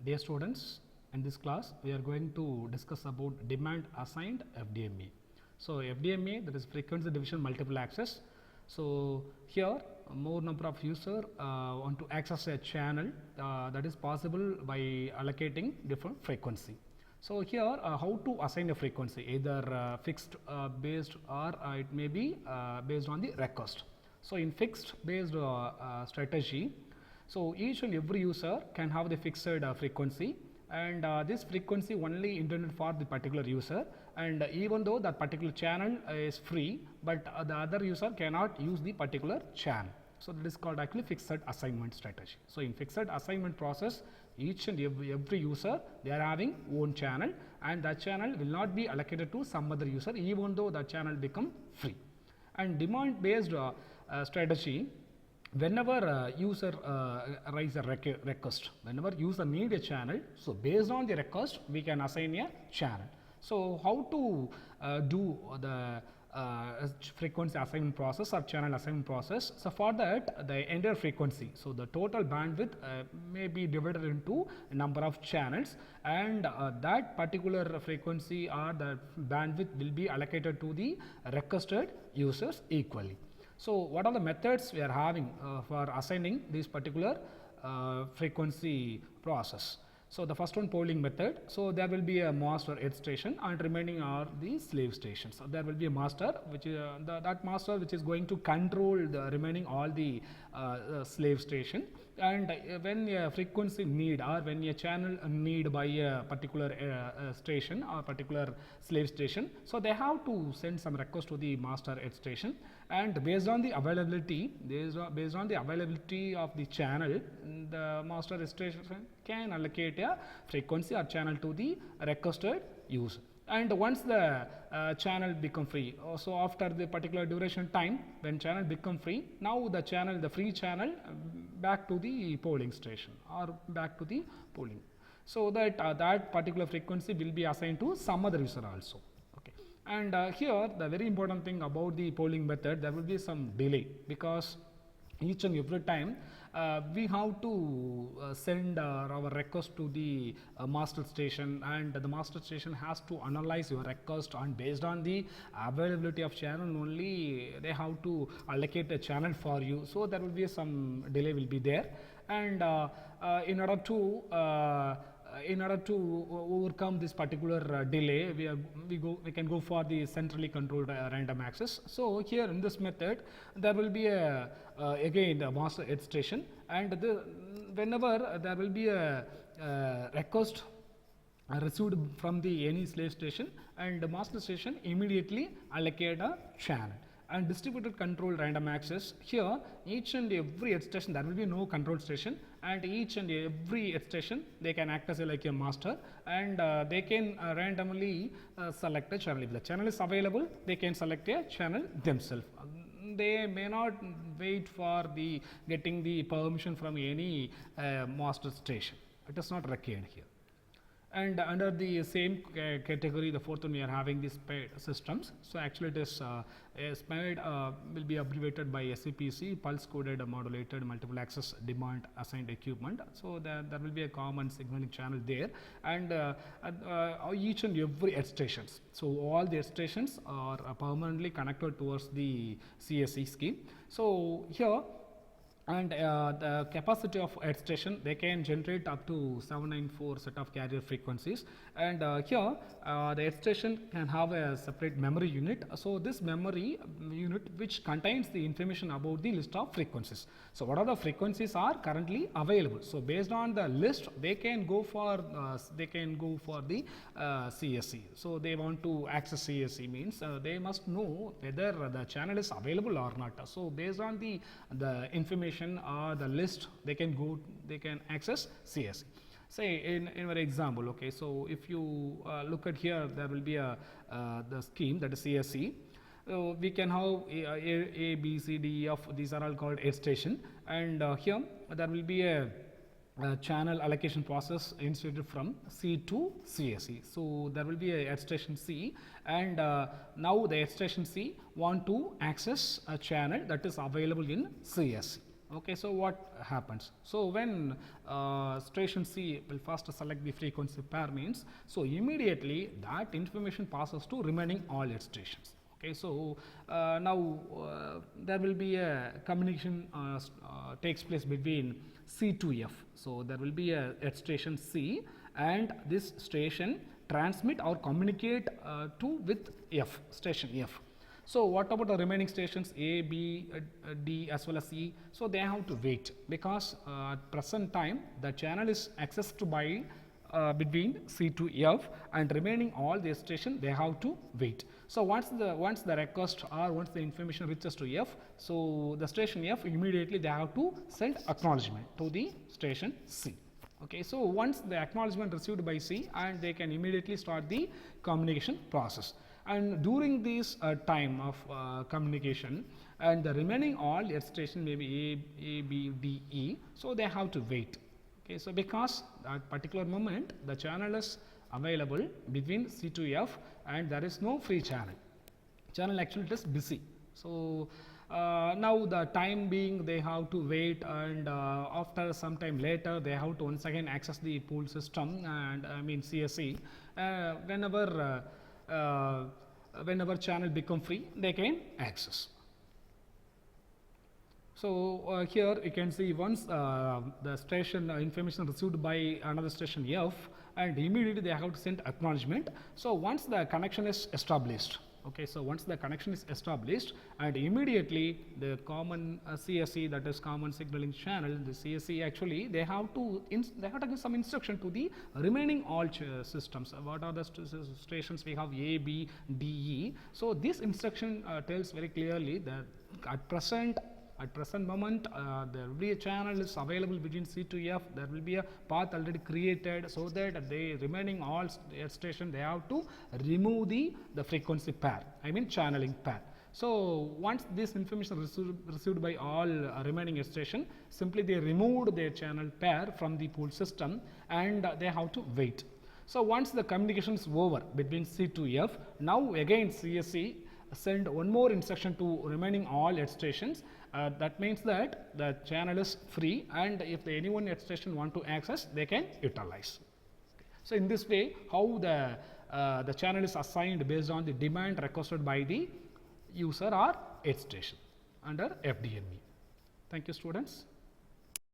Dear students, in this class we are going to discuss about demand assigned FDMA. So FDMA, that is frequency division multiple access. So here more number of user want to access a channel that is possible by allocating different frequency. So here how to assign a frequency, either fixed based or it may be based on the request. So in fixed based strategy, so each and every user can have the fixed frequency, and this frequency only intended for the particular user, and even though that particular channel is free, but the other user cannot use the particular channel. So that is called actually fixed assignment strategy. So in fixed assignment process, each and every user, they are having own channel, and that channel will not be allocated to some other user even though that channel become free. And demand based strategy, whenever user raise a request, whenever user need a channel, so based on the request we can assign a channel. So how to do the frequency assignment process or channel assignment process? So for that, the entire frequency, so the total bandwidth may be divided into a number of channels, and that particular frequency or the bandwidth will be allocated to the requested users equally. So what are the methods we are having for assigning this particular frequency process? So the first one, polling method. So there will be a master edge station, and remaining are the slave stations. So there will be a master, which is that master which is going to control the remaining all the slave station. And when a frequency need or when a channel need by a particular station or particular slave station, so they have to send some request to the master edge station, and based on the availability, based on the availability of the channel, the master edge station can allocate a frequency or channel to the requested user. And once the channel become free, so after the particular duration time when channel become free, now the channel, the free channel, back to the polling station or back to the polling, so that that particular frequency will be assigned to some other user also. Okay. And here the very important thing about the polling method, there will be some delay, because each and every time we have to send our request to the master station, and the master station has to analyze your request, and based on the availability of channel only they have to allocate a channel for you. So there will be some delay will be there, and in order to overcome this particular delay, we can go for the centrally controlled random access. So here in this method, there will be a again the master edge station, and whenever there will be a request received from the any slave station, and the master station immediately allocate a channel. And distributed control random access, here each and every edge station, there will be no control station, and each and every edge station they can act as like a master, and they can randomly select a channel. If the channel is available, they can select a channel themselves. They may not wait for the getting the permission from any master station. It is not required here. And under the same category, the fourth one, we are having the SPAD systems. So actually it is SPAD will be abbreviated by SCPC, pulse coded modulated multiple access demand assigned equipment. So there will be a common signaling channel there, and each and every edge stations. So all the edge stations are permanently connected towards the CSE scheme. So here, and the capacity of edge station, they can generate up to 794 set of carrier frequencies, and here the edge station can have a separate memory unit. So this memory unit which contains the information about the list of frequencies. So what are the frequencies are currently available, so based on the list they can go for the CSE. So they want to access CSE means they must know whether the channel is available or not. So based on the information or the list, they can access CSE. Say in our example, okay, so if you look at here, there will be a the scheme, that is CSE. So we can have A, B, C, D, E, F. These are all called edge station, and here there will be a channel allocation process initiated from C to CSE. So there will be a edge station C, and now the edge station C want to access a channel that is available in CSE. Okay, so what happens? So when station C will first select the frequency pair means, so immediately that information passes to remaining all its stations. Okay, so now there will be a communication takes place between C to F. So there will be a at station C, and this station transmit or communicate to with F, station F. So what about the remaining stations A, B, D as well as E? So they have to wait because at present time the channel is accessed by between C to F, and remaining all the station they have to wait. So once the request or once the information reaches to F, so the station F immediately they have to send acknowledgement to the station C. Okay, so once the acknowledgement received by C, and they can immediately start the communication process. And during this time of communication, and the remaining all at station may be A, B, D, E, so they have to wait. Okay, so because at particular moment the channel is available between C to F, and there is no free channel. Channel actually is busy. So now the time being they have to wait, and after some time later they have to once again access the pool system, and I mean CSE. Whenever channel become free, they can access. So here you can see once the station information received by another station F, and immediately they have to send acknowledgement. So once the connection is established, okay, so once the connection is established, and immediately the common CSE, that is common signaling channel, the CSE actually they have to give some instruction to the remaining all systems. What are the stations we have? A, B, D, E. So this instruction tells very clearly that at present moment there will be a channel is available between C to F. There will be a path already created, so that the remaining all station they have to remove the frequency pair, I mean channeling pair. So once this information received by all remaining station, simply they removed their channel pair from the pool system, and they have to wait. So once the communication is over between C to F, now again CSE send one more instruction to remaining all at stations. That means that the channel is free, and if anyone at station want to access, they can utilize. So in this way, how the channel is assigned based on the demand requested by the user or at station under FDME. Thank you, students.